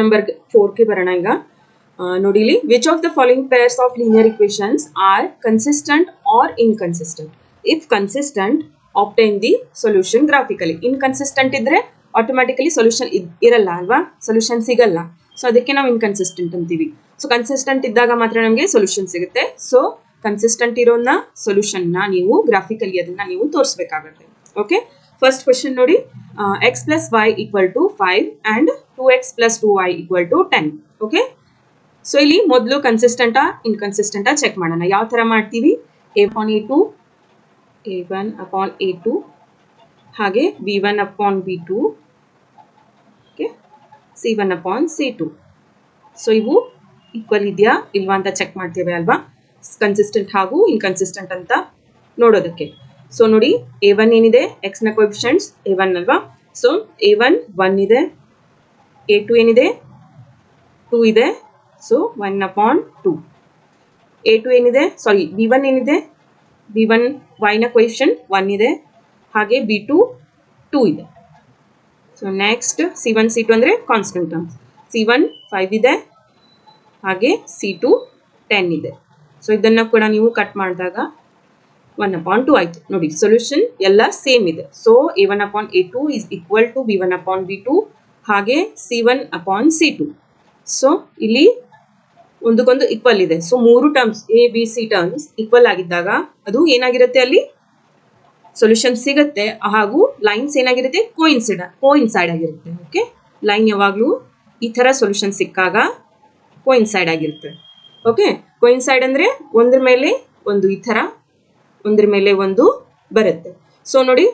Number 4 ಗೆ ಬರೋಣ ಈಗ. ನೋಡಿ ಇಲ್ಲಿ, which of the following pairs of linear equations are consistent or inconsistent? If consistent obtain the solution graphically. Inconsistent ಇದ್ರೆ automatically solution ಇರಲ್ಲ ಅಲ್ವಾ, ಸೊಲ್ಯೂಷನ್ ಸಿಗಲ್ಲ. ಸೊ ಅದಕ್ಕೆ ನಾವು ಇನ್ಕನ್ಸಿಸ್ಟೆಂಟ್ ಅಂತೀವಿ. ಸೊ ಕನ್ಸಿಸ್ಟೆಂಟ್ ಇದ್ದಾಗ ಮಾತ್ರ ನಮಗೆ ಸೊಲ್ಯೂಷನ್ ಸಿಗುತ್ತೆ. ಸೊ ಕನ್ಸಿಸ್ಟೆಂಟ್ ಇರೋನ ಸೊಲ್ಯೂಷನ್ನ ನೀವು ಗ್ರಾಫಿಕಲಿ ಅದನ್ನ ನೀವು ತೋರಿಸಬೇಕಾಗುತ್ತೆ. ಓಕೆ, ಫಸ್ಟ್ ಕ್ವೆಶ್ಚನ್ ನೋಡಿ, x plus y equal to 5 and 2x plus 2y equal to 10. Okay, so ಇಲ್ಲಿ ಮೊದಲು ಕನ್ಸಿಸ್ಟೆಂಟಾ ಇನ್ಕನ್ಸಿಸ್ಟೆಂಟಾ ಚೆಕ್ ಮಾಡೋಣ. ಯಾವ ತರ ಮಾಡ್ತೀವಿ? a1 upon a2 ಹಾಗೆ b1 upon b2 okay, c1 upon c2. So ಇವು ಈಕ್ವಲ್ ಇದೆಯಾ ಇಲ್ವಾ ಅಂತ ಚೆಕ್ ಮಾಡ್ತೇವೆ ಅಲ್ವಾ, ಕನ್ಸಿಸ್ಟೆಂಟ್ ಹಾಗೂ ಇನ್ಕನ್ಸಿಸ್ಟೆಂಟ್ ಅಂತ ನೋಡೋದಕ್ಕೆ. ಸೊ ನೋಡಿ, a1 ಏನಿದೆ, x ನ ಕೋಎಫಿಷಿಯಂಟ್ಸ್ a1 ಅಲ್ವಾ. ಸೊ a1 1 ಇದೆ, a2 ಏನಿದೆ 2 ಇದೆ. So 1 upon 2. a2 ಏನಿದೆ, ಸಾರಿ b1 ಏನಿದೆ, b1 y ನ ಕೋಎಫಿಷಿಯಂಟ್ 1 ಇದೆ, ಹಾಗೆ b2 2 ಇದೆ. ಸೊ ನೆಕ್ಸ್ಟ್ c1 c2 ಅಂದ್ರೆ ಕಾನ್ಸ್ಟೆಂಟ್ ಟರ್ಮ್ಸ್. c1 5 ಇದೆ, ಹಾಗೆ c2 10 ಇದೆ. ಸೊ ಇದನ್ನ ಕೂಡ ನೀವು ಕಟ್ ಮಾಡಿದಾಗ 1 upon 2 ಆಯ್ತು. ನೋಡಿ, ಸೊಲ್ಯೂಷನ್ ಎಲ್ಲ ಸೇಮ್ ಇದೆ. So a1 upon a2 is equal to b1 upon b2 ಹಾಗೆ c1 upon c2. ಸೊ ಇಲ್ಲಿ ಒಂದಕ್ಕೊಂದು ಈಕ್ವಲ್ ಇದೆ. ಸೊ ಮೂರು terms A B C terms equal ಆಗಿದ್ದಾಗ ಅದು ಏನಾಗಿರುತ್ತೆ, ಅಲ್ಲಿ ಸೊಲ್ಯೂಷನ್ ಸಿಗುತ್ತೆ. ಹಾಗೂ ಲೈನ್ಸ್ ಏನಾಗಿರುತ್ತೆ, ಕೋಇನ್ಸೈಡ್ ಆಗಿರುತ್ತೆ. ಓಕೆ, ಲೈನ್ ಯಾವಾಗಲೂ ಈ ತರ ಸೊಲ್ಯೂಷನ್ ಸಿಕ್ಕಾಗ ಕೋಇನ್ಸೈಡ್ ಆಗಿರುತ್ತೆ. ಓಕೆ, ಕೋಇನ್ಸೈಡ್ ಅಂದ್ರೆ ಒಂದ್ರ ಮೇಲೆ ಒಂದು ಈ ತರ, ಒಂದ್ರ ಮೇಲೆ ಒಂದು ಬರುತ್ತೆ. ಸೊ ನೋಡಿ,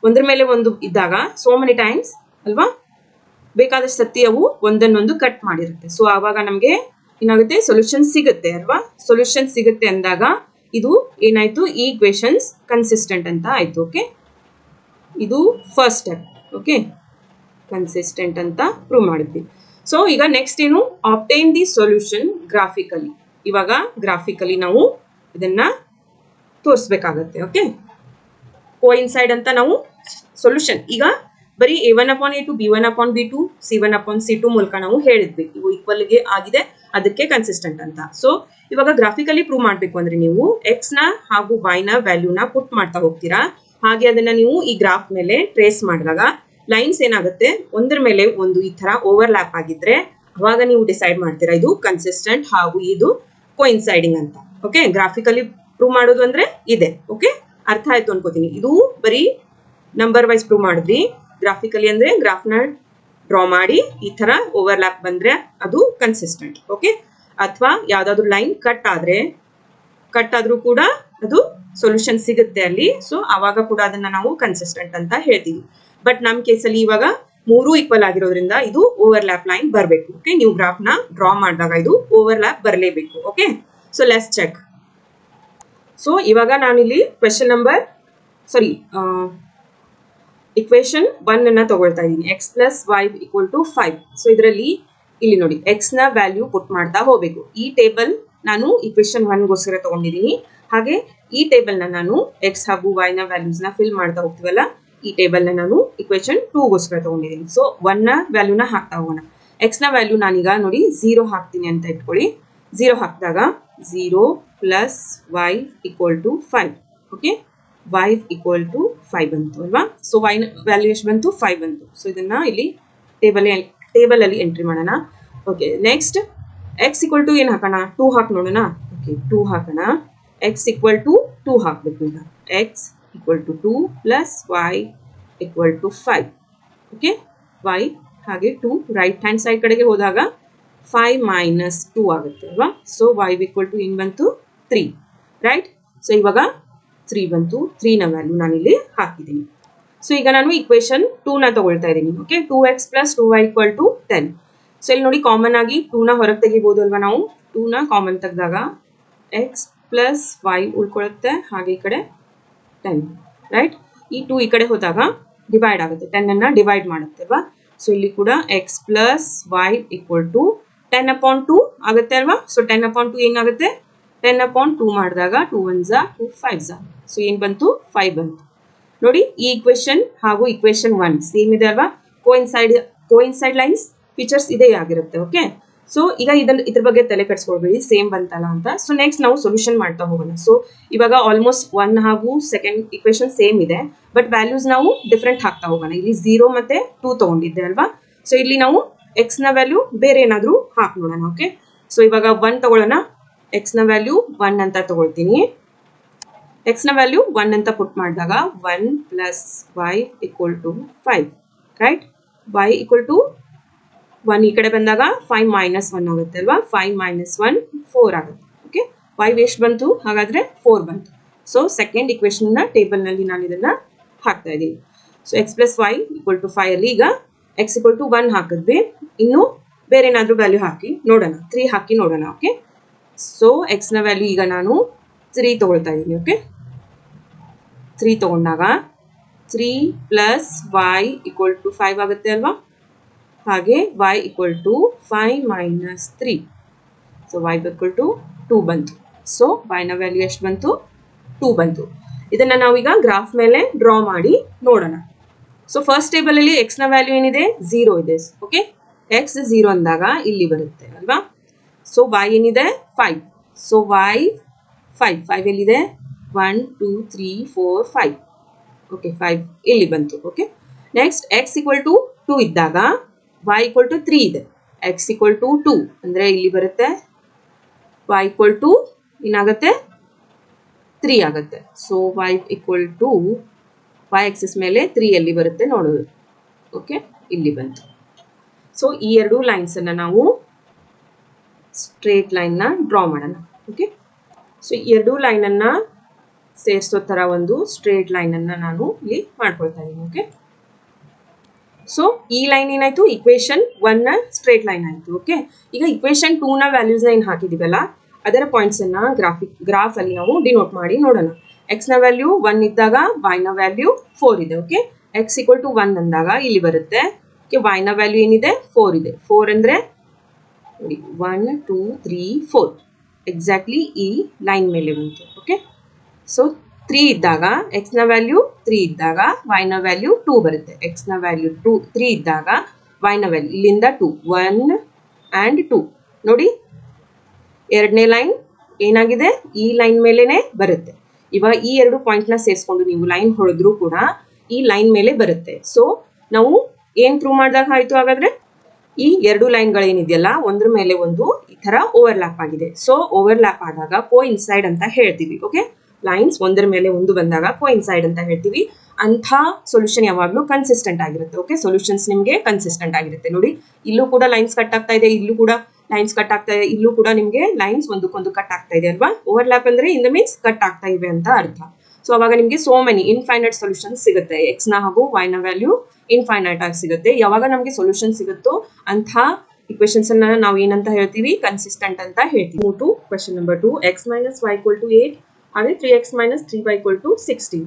ಒಂದ್ರ ಮೇಲೆ ಒಂದು ಇದ್ದಾಗ ಸೋ ಮೆನಿ ಟೈಮ್ಸ್ ಅಲ್ವಾ, ಬೇಕಾದಷ್ಟು ಸತಿ ಅವು ಒಂದನ್ನೊಂದು ಕಟ್ ಮಾಡಿರುತ್ತೆ. ಸೊ ಆವಾಗ ನಮ್ಗೆ ಏನಾಗುತ್ತೆ, ಸೊಲ್ಯೂಷನ್ ಸಿಗುತ್ತೆ ಅಲ್ವಾ. ಸೊಲ್ಯೂಷನ್ ಸಿಗುತ್ತೆ ಅಂದಾಗ ಇದು ಏನಾಯ್ತು, ಈ ಈಕ್ವೇಶನ್ಸ್ ಕನ್ಸಿಸ್ಟೆಂಟ್ ಅಂತ ಆಯ್ತು. ಓಕೆ, ಇದು ಫಸ್ಟ್ ಸ್ಟೆಪ್. ಓಕೆ, ಕನ್ಸಿಸ್ಟೆಂಟ್ ಅಂತ ಪ್ರೂವ್ ಮಾಡಿದ್ವಿ. ಸೊ ಈಗ ನೆಕ್ಸ್ಟ್ ಏನು, ಆಬ್ಟೈನ್ ದಿ ಸೊಲ್ಯೂಷನ್ ಗ್ರಾಫಿಕಲಿ. ಇವಾಗ ಗ್ರಾಫಿಕಲಿ ನಾವು ಇದನ್ನ ತೋರಿಸ್ಬೇಕಾಗತ್ತೆ. ಓಕೆ, ಕೋಇನ್ಸೈಡ್ ಅಂತ ನಾವು ಸೊಲ್ಯೂಷನ್ ಈಗ ಬರೀ a1 upon a2 b1 upon b2 c1 upon c2 ಮೂಲಕ ನಾವು ಹೇಳಿದ್ವಿ. ಇವು ಈಕ್ವಲ್ಗೆ ಆಗಿದೆ, ಅದಕ್ಕೆ ಕನ್ಸಿಸ್ಟೆಂಟ್ ಅಂತ. ಸೊ ಇವಾಗ ಗ್ರಾಫಿಕಲಿ ಪ್ರೂವ್ ಮಾಡಬೇಕು ಅಂದ್ರೆ ನೀವು x ನ ಹಾಗೂ y ನ ವ್ಯಾಲ್ಯೂನ ಪುಟ್ ಮಾಡ್ತಾ ಹೋಗ್ತೀರಾ. ಹಾಗೆ ಅದನ್ನ ನೀವು ಈ ಗ್ರಾಫ್ ಮೇಲೆ ಟ್ರೇಸ್ ಮಾಡಿದಾಗ ಲೈನ್ಸ್ ಏನಾಗುತ್ತೆ, ಒಂದ್ರ ಮೇಲೆ ಒಂದು ಈ ತರ ಓವರ್ಲ್ಯಾಪ್ ಆಗಿದ್ರೆ ಅವಾಗ ನೀವು ಡಿಸೈಡ್ ಮಾಡ್ತೀರಾ ಇದು ಕನ್ಸಿಸ್ಟೆಂಟ್ ಹಾಗೂ ಇದು ಕೋಇನ್ಸೈಡಿಂಗ್ ಅಂತ. ಓಕೆ, ಗ್ರಾಫಿಕಲಿ ಪ್ರೂವ್ ಮಾಡೋದು ಅಂದ್ರೆ ಇದೆ. ಓಕೆ, ಅರ್ಥ ಆಯ್ತು ಅನ್ಕೋತೀನಿ. ಇದು ಬರೀ ನಂಬರ್ ವೈಸ್ ಪ್ರೂವ್ ಮಾಡಿದ್ವಿ. ಗ್ರಾಫಿಕಲಿ ಅಂದ್ರೆ ಗ್ರಾಫ್ನ ಡ್ರಾ ಮಾಡಿ ಈ ತರ ಓವರ್ಲ್ಯಾಪ್ ಬಂದ್ರೆ ಅದು ಕನ್ಸಿಸ್ಟೆಂಟ್. ಓಕೆ, ಅಥವಾ ಯಾವ್ದಾದ್ರು ಲೈನ್ ಕಟ್ ಆದ್ರೂ ಕೂಡ ಅದು ಸೊಲ್ಯೂಷನ್ ಸಿಗುತ್ತೆ ಅಲ್ಲಿ. ಸೊ ಅವಾಗ ಕೂಡ ಅದನ್ನ ನಾವು ಕನ್ಸಿಸ್ಟೆಂಟ್ ಅಂತ ಹೇಳ್ತೀವಿ. ಬಟ್ ನಮ್ ಕೇಸಲ್ಲಿ ಇವಾಗ ಮೂರು ಈಕ್ವಲ್ ಆಗಿರೋದ್ರಿಂದ ಇದು ಓವರ್ಲ್ಯಾಪ್ ಲೈನ್ ಬರಬೇಕು. ಓಕೆ, ನೀವು ಗ್ರಾಫ್ನ ಡ್ರಾ ಮಾಡಿದಾಗ ಇದು ಓವರ್ಲ್ಯಾಪ್ ಬರಲೇಬೇಕು. Okay, so let's check. So ಇವಾಗ ನಾನಿಲ್ಲಿ ಕ್ವೆಶನ್ ನಂಬರ್ ಇಕ್ವೇಶನ್ 1 ಅನ್ನ ತಗೊಳ್ತಾ ಇದ್ದೀನಿ. x plus y equal to 5. So ಇದರಲ್ಲಿ ಇಲ್ಲಿ ನೋಡಿ, x ನ ವ್ಯಾಲ್ಯೂ ಪುಟ್ ಮಾಡ್ತಾ ಹೋಗ್ಬೇಕು. ಈ ಟೇಬಲ್ ನಾನು ಇಕ್ವೇಶನ್ 1 ಗೋಸ್ಕರ ತಗೊಂಡಿದ್ದೀನಿ. ಹಾಗೆ ಈ ಟೇಬಲ್ ನ ನಾನು x ಹಾಗೂ y ನ ವ್ಯಾಲ್ಯೂಸ್ ನ ಫಿಲ್ ಮಾಡ್ತಾ ಹೋಗ್ತೀವಲ್ಲ, ಈ ಟೇಬಲ್ ನ ನಾನು ಇಕ್ವೇಶನ್ 2 ಗೋಸ್ಕರ ತಗೊಂಡಿದ್ದೀನಿ. ಸೊ 1 ನ ವ್ಯಾಲ್ಯೂನ ಹಾಕ್ತಾ ಹೋಗೋಣ. x ನ ವ್ಯಾಲ್ಯೂ ನಾನೀಗ ನೋಡಿ 0 ಹಾಕ್ತೀನಿ ಅಂತ ಇಟ್ಕೊಳ್ಳಿ. 0 ಹಾಕಿದಾಗ 0 plus y equal to 5. Okay, y equal to 5 ಬಂತು ಅಲ್ವಾ. ಸೊ y ವ್ಯಾಲ್ಯೂ ಎಷ್ಟು ಬಂತು, 5 ಬಂತು. ಸೊ ಇದನ್ನ ಇಲ್ಲಿ ಟೇಬಲ್ ಅಲ್ಲಿ ಎಂಟ್ರಿ ಮಾಡೋಣ. Okay, next x equal to ಏನು ಹಾಕೋಣ, 2 ಹಾಕಿ ನೋಡೋಣ. ಓಕೆ, 2 ಹಾಕೋಣ. x equal to 2 ಹಾಕ್ಬೇಕು. ಈಗ x equal to 2 plus y equal to 5. Okay, y ಹಾಗೆ 2 ರೈಟ್ ಹ್ಯಾಂಡ್ ಸೈಡ್ ಕಡೆಗೆ ಹೋದಾಗ 5 minus 2 ಆಗುತ್ತೆ ಅಲ್ವಾ. ಸೊ y equal to ಏನು ಬಂತು, 3 ರೈಟ್. ಸೊ ಇವಾಗ 3 ಬಂತು. 3 ನ ವ್ಯಾಲ್ಯೂ ನಾನಿಲ್ಲಿ ಹಾಕಿದ್ದೀನಿ. ಸೊ ಈಗ ನಾನು ಇಕ್ವೇಶನ್ 2 ನ ತಗೊಳ್ತಾ ಇದ್ದೀನಿ. Okay, 2x plus 2y equal to 10. So ಇಲ್ಲಿ ನೋಡಿ, ಕಾಮನ್ ಆಗಿ 2 ನ ಹೊರಗೆ ತೆಗಿಬಹುದು ಅಲ್ವಾ. ನಾವು 2 ನ ಕಾಮನ್ ತೆಗೆದಾಗ x plus y ಉಳ್ಕೊಳ್ಳುತ್ತೆ, ಹಾಗೆ ಈ ಕಡೆ 10 ರೈಟ್. ಈ 2 ಈ ಕಡೆ ಹೋದಾಗ ಡಿವೈಡ್ ಆಗುತ್ತೆ, 10 ಅನ್ನ ಡಿವೈಡ್ ಮಾಡುತ್ತೆ ಅಲ್ವಾ. ಸೊ ಇಲ್ಲಿ ಕೂಡ x plus y equal to 10 upon 2 ಆಗುತ್ತೆ ಅಲ್ವಾ. ಸೊ 10 upon 2 ಏನಾಗುತ್ತೆ, 10 upon 2 ಮಾಡಿದಾಗ 2 1s 2 5s. ಸೊ ಏನು ಬಂತು, 5 ಬಂತು. ನೋಡಿ, ಈ ಇಕ್ವೇಶನ್ ಹಾಗೂ ಇಕ್ವೇಶನ್ 1 ಸೇಮ್ ಇದೆ ಅಲ್ವಾ. ಕೋಇನ್ಸೈಡ್ ಲೈನ್ಸ್ ಫೀಚರ್ಸ್ ಇದೇ ಆಗಿರುತ್ತೆ. ಓಕೆ, ಸೊ ಈಗ ಇದ್ರ ಬಗ್ಗೆ ತಲೆ ಕೆಡಿಸ್ಕೊಳ್ಬೇಡಿ, ಸೇಮ್ ಬಂತಲ್ಲ ಅಂತ. ಸೊ ನೆಕ್ಸ್ಟ್ ನಾವು ಸೊಲ್ಯೂಷನ್ ಮಾಡ್ತಾ ಹೋಗೋಣ. ಸೊ ಇವಾಗ ಆಲ್ಮೋಸ್ಟ್ 1 ಹಾಗೂ ಸೆಕೆಂಡ್ ಇಕ್ವೇಶನ್ ಸೇಮ್ ಇದೆ, ಬಟ್ ವ್ಯಾಲ್ಯೂಸ್ ನಾವು ಡಿಫ್ರೆಂಟ್ ಹಾಕ್ತಾ ಹೋಗೋಣ. ಇಲ್ಲಿ 0 ಮತ್ತೆ 2 ತಗೊಂಡಿದ್ದೆ ಅಲ್ವಾ. ಸೊ ಇಲ್ಲಿ ನಾವು ಎಕ್ಸ್ ನ ವ್ಯಾಲ್ಯೂ ಬೇರೆ ಏನಾದರೂ ಹಾಕಿ ನೋಡೋಣ. ಓಕೆ, ಸೊ ಇವಾಗ 1 ತಗೊಳ್ಳೋಣ. ಎಕ್ಸ್ ನ ವ್ಯಾಲ್ಯೂ 1 ಅಂತ ತಗೊಳ್ತೀನಿ. ಎಕ್ಸ್ ನ ವ್ಯಾಲ್ಯೂ 1 ಅಂತ ಪುಟ್ ಮಾಡಿದಾಗ 1 plus y equal to 5, right. Y equal to 1 ಈ ಕಡೆ ಬಂದಾಗ 5 ಮೈನಸ್ 1 ಆಗುತ್ತೆ ಅಲ್ವಾ. 5 ಮೈನಸ್ 1 4 ಆಗುತ್ತೆ. ಓಕೆ, ವೈ ಎಷ್ಟು ಬಂತು? ಹಾಗಾದ್ರೆ 4 ಬಂತು. ಸೊ ಸೆಕೆಂಡ್ ಇಕ್ವೇಶನ್ ನ ಟೇಬಲ್ ನಲ್ಲಿ ನಾನು ಇದನ್ನ ಹಾಕ್ತಾ ಇದ್ದೀನಿ. So x plus y equal to 5 ಅಲ್ಲಿ ಈಗ ಎಕ್ಸ್ ಈಕ್ವಲ್ ಟು 1 ಹಾಕಿದ್ವಿ. ಇನ್ನು ಬೇರೆ ಏನಾದರೂ ವ್ಯಾಲ್ಯೂ ಹಾಕಿ ನೋಡೋಣ, 3 ಹಾಕಿ ನೋಡೋಣ. ಓಕೆ, ಸೊ ಎಕ್ಸ್ ನ ವ್ಯಾಲ್ಯೂ ಈಗ ನಾನು 3 ತಗೊಳ್ತಾ ಇದ್ದೀನಿ. ಓಕೆ, 3 ತಗೊಂಡಾಗ 3 ಪ್ಲಸ್ ವೈ ಈಕ್ವಲ್ ಟು 5 ಆಗುತ್ತೆ ಅಲ್ವಾ. ಹಾಗೆ y equal to 5 minus 3, so y equal to 2 ಬಂತು. ಸೊ y ನ ವ್ಯಾಲ್ಯೂ ಎಷ್ಟು ಬಂತು? 2 ಬಂತು. ಇದನ್ನ ನಾವೀಗ ಗ್ರಾಫ್ ಮೇಲೆ ಡ್ರಾ ಮಾಡಿ ನೋಡೋಣ. ಸೊ ಫಸ್ಟ್ ಟೇಬಲ್ ಅಲ್ಲಿ x ನ ವ್ಯಾಲ್ಯೂ ಏನಿದೆ? 0 ಇದೆ. ಓಕೆ, x 0 ಅಂದಾಗ ಇಲ್ಲಿ ಬರುತ್ತೆ ಅಲ್ವಾ. ಸೊ y ಏನಿದೆ? 5. ಸೊ y 5 ಎಲ್ಲಿದೆ? 1 2 3 4 5. ಓಕೆ, 5 ಇಲ್ಲಿ ಬಂತು. Okay, next x equal to 2 ಇದ್ದಾಗ y ಈಕ್ವಲ್ ಟು 3 ಇದೆ. x ಈಕ್ವಲ್ ಟು 2 ಅಂದರೆ ಇಲ್ಲಿ ಬರುತ್ತೆ. y ಈಕ್ವಲ್ ಟು ಏನಾಗುತ್ತೆ? 3 ಆಗುತ್ತೆ. So y equal to y axis ಮೇಲೆ 3 ಎಲ್ಲಿ ಬರುತ್ತೆ ನೋಡೋದು. ಓಕೆ, ಇಲ್ಲಿ ಬಂತು. ಸೊ ಈ ಎರಡು ಲೈನ್ಸ್ ಅನ್ನ ನಾವು ಸ್ಟ್ರೇಟ್ ಲೈನ್ ನ ಡ್ರಾ ಮಾಡೋಣ. ಓಕೆ, ಸೊ ಈ ಎರಡು ಲೈನ್ ಅನ್ನ ಸೇರಿಸೋ ತರ ಒಂದು ಸ್ಟ್ರೇಟ್ ಲೈನ್ ಅನ್ನ ನಾನು ಇಲ್ಲಿ ಮಾಡ್ಕೊಳ್ತಾ ಇದ್ದೀನಿ. ಓಕೆ, ಸೊ ಈ ಲೈನ್ ಏನಾಯ್ತು? ಇಕ್ವೇಶನ್ 1 ನ ಸ್ಟ್ರೇಟ್ ಲೈನ್ ಆಯ್ತು. ಓಕೆ, ಈಗ ಇಕ್ವೇಶನ್ 2 ನ ವ್ಯಾಲ್ಯೂಸ್ ನ ಏನು ಹಾಕಿದೀವಲ್ಲ ಅದರ ಪಾಯಿಂಟ್ಸ್ ಅನ್ನ ಗ್ರಾಫ್ ಅಲ್ಲಿ ನಾವು ಡಿನೋಟ್ ಮಾಡಿ ನೋಡೋಣ. ಎಕ್ಸ್ ನ ವ್ಯಾಲ್ಯೂ 1 ಇದ್ದಾಗ y ನ ವ್ಯಾಲ್ಯೂ 4 ಇದೆ. ಓಕೆ, ಎಕ್ಸ್ ಈಕ್ವಲ್ ಟು 1 ಅಂದಾಗ ಇಲ್ಲಿ ಬರುತ್ತೆ. ಓಕೆ, y ನ ವ್ಯಾಲ್ಯೂ ಏನಿದೆ? 4 ಇದೆ. 4 ಅಂದ್ರೆ ನೋಡಿ 1 2 3 4 ಎಕ್ಸಾಕ್ಟ್ಲಿ ಈ ಲೈನ್ ಮೇಲೆ ಬಂತು. ಓಕೆ, ಸೊ 3 ಇದ್ದಾಗ ಎಕ್ಸ್ ನ ವ್ಯಾಲ್ಯೂ 3 ಇದ್ದಾಗ y ನ ವ್ಯಾಲ್ಯೂ 2 ಬರುತ್ತೆ. ಎಕ್ಸ್ ನ ವ್ಯಾಲ್ಯೂ 3 ಇದ್ದಾಗ y ನ ವ್ಯಾಲ್ಯೂ ಇಲ್ಲಿಂದ 2 1 ಆ್ಯಂಡ್ 2 ನೋಡಿ ಎರಡನೇ ಲೈನ್ ಏನಾಗಿದೆ? ಈ ಲೈನ್ ಮೇಲೆನೆ ಬರುತ್ತೆ. ಇವಾಗ ಈ ಎರಡು ಪಾಯಿಂಟ್ ನ ಸೇರಿಸ್ಕೊಂಡು ನೀವು ಲೈನ್ ಹೊಡೆದ್ರೂ ಕೂಡ ಈ ಲೈನ್ ಮೇಲೆ ಬರುತ್ತೆ. ಸೊ ನಾವು ಏನ್ ಪ್ರೂವ್ ಮಾಡಿದಾಗ ಆಯ್ತು? ಹಾಗಾದ್ರೆ ಈ ಎರಡು ಲೈನ್ಗಳೇನಿದೆಯಲ್ಲ ಒಂದ್ರ ಮೇಲೆ ಒಂದು ಈ ತರ ಓವರ್ಲ್ಯಾಪ್ ಆಗಿದೆ. ಸೊ ಓವರ್ಲ್ಯಾಪ್ ಆದಾಗ ಕೋ ಇನ್ಸೈಡ್ ಅಂತ ಹೇಳ್ತೀವಿ. ಓಕೆ, ಲೈನ್ಸ್ ಒಂದರ ಮೇಲೆ ಒಂದು ಬಂದಾಗ ಕೋ ಇನ್ಸೈಡ್ ಅಂತ ಹೇಳ್ತೀವಿ. ಅಂಥ ಸೊಲ್ಯೂಷನ್ ಯಾವಾಗಲೂ ಕನ್ಸಿಸ್ಟೆಂಟ್ ಆಗಿರುತ್ತೆ. ಓಕೆ, ಸೊಲ್ಯೂಷನ್ಸ್ ನಿಮಗೆ ಕನ್ಸಿಸ್ಟೆಂಟ್ ಆಗಿರುತ್ತೆ. ನೋಡಿ ಇಲ್ಲೂ ಕೂಡ ಲೈನ್ಸ್ ಕಟ್ ಆಗ್ತಾ ಇದೆ, ಇಲ್ಲೂ ಕೂಡ ಲೈನ್ಸ್ ಕಟ್ ಆಗ್ತಾ ಇದೆ, ಇಲ್ಲೂ ಕೂಡ ನಿಮಗೆ ಲೈನ್ಸ್ ಒಂದಕ್ಕೊಂದು ಕಟ್ ಆಗ್ತಾ ಇದೆ ಅಲ್ವಾ. ಓವರ್ಲ್ಯಾಪ್ ಅಂದ್ರೆ ಇನ್ ದ ಮೀನ್ಸ್ ಕಟ್ ಆಗ್ತಾ ಇವೆ ಅಂತ ಅರ್ಥ. ಸೊ ಅವಾಗ ನಿಮಗೆ ಸೋ ಮೆನಿ ಇನ್ಫೈನೈಟ್ ಸೊಲ್ಯೂಷನ್ಸ್ ಸಿಗುತ್ತೆ. ಎಕ್ಸ್ ನ ಹಾಗೂ y ನ ವ್ಯಾಲ್ಯೂ ಇನ್ಫೈನೈಟ್ ಆಗಿ ಸಿಗುತ್ತೆ. ಯಾವಾಗ ನಮಗೆ ಸೊಲ್ಯೂಷನ್ ಸಿಗುತ್ತೋ ಅಂಥ ಇಕ್ವೇಶನ್ಸ್ ಅನ್ನ ನಾವು ಏನಂತ ಹೇಳ್ತೀವಿ? ಕನ್ಸಿಸ್ಟೆಂಟ್ ಅಂತ ಹೇಳ್ತೀವಿ. Question number 2, x minus y equal to 8 ಹಾಗೆ 3x minus 3y equal to 16.